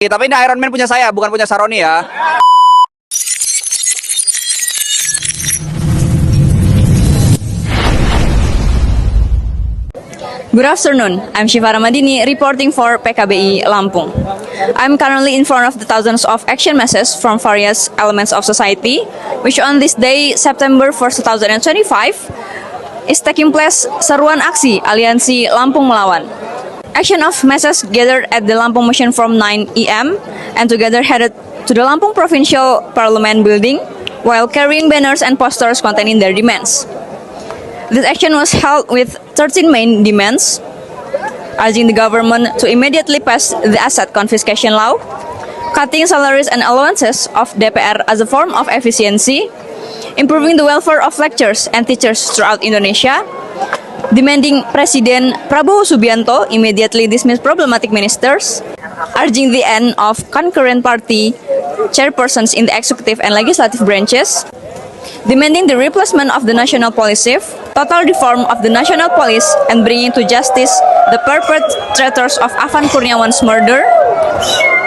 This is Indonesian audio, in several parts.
Tapi ini Iron Man punya saya, bukan punya Saroni ya. Good afternoon, I'm Shiva Ramadini reporting for PKBI Lampung. I'm currently in front of the thousands of action masses from various elements of society, which on this day, September 1st, 2025, is taking place seruan aksi Aliansi Lampung Melawan. Action of masses gathered at the Lampung Motion from 9 AM and together headed to the Lampung Provincial Parliament building while carrying banners and posters containing their demands. This action was held with 13 main demands, urging the government to immediately pass the asset confiscation law, cutting salaries and allowances of DPR as a form of efficiency, improving the welfare of lecturers and teachers throughout Indonesia, demanding Presiden Prabowo Subianto immediately dismiss problematic ministers, urging the end of concurrent party chairpersons in the executive and legislative branches, demanding the replacement of the National Police Chief, total reform of the National Police, and bringing to justice the perpetrators of Afan Kurniawan's murder,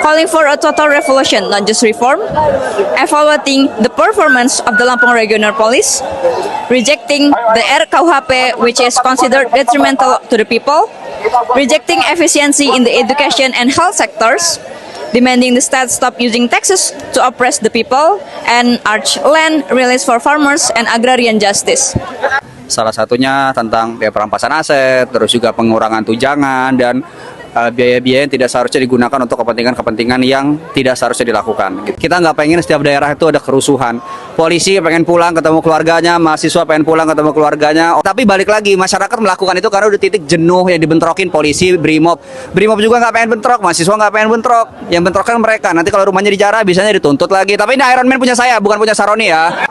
calling for a total revolution, not just reform, evaluating the performance of the Lampung Regional Police, rejecting the RKUHP, which is considered detrimental to the people, rejecting efficiency in the education and health sectors, demanding the state stop using taxes to oppress the people, and urge land release for farmers and agrarian justice. Salah satunya tentang perampasan aset, terus juga pengurangan tunjangan dan biaya-biaya yang tidak seharusnya digunakan untuk kepentingan-kepentingan yang tidak seharusnya dilakukan. Kita nggak pengen setiap daerah itu ada kerusuhan. Polisi pengen pulang ketemu keluarganya, mahasiswa pengen pulang ketemu keluarganya. Tapi balik lagi, masyarakat melakukan itu karena udah titik jenuh yang dibentrokin polisi, Brimob. Brimob juga nggak pengen bentrok, mahasiswa nggak pengen bentrok. Yang bentrok kan mereka. Nanti kalau rumahnya dijarah, bisanya dituntut lagi. Tapi ini Iron Man punya saya, bukan punya Saroni ya.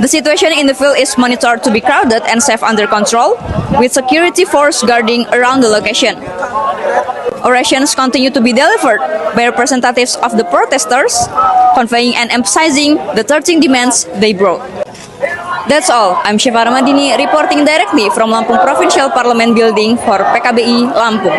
The situation in the field is monitored to be crowded and safe under control, with security force guarding around the location. Orations continue to be delivered by representatives of the protesters, conveying and emphasizing the 13 demands they brought. That's all. I'm Shiva Ramadini reporting directly from Lampung Provincial Parliament Building for PKBI Lampung.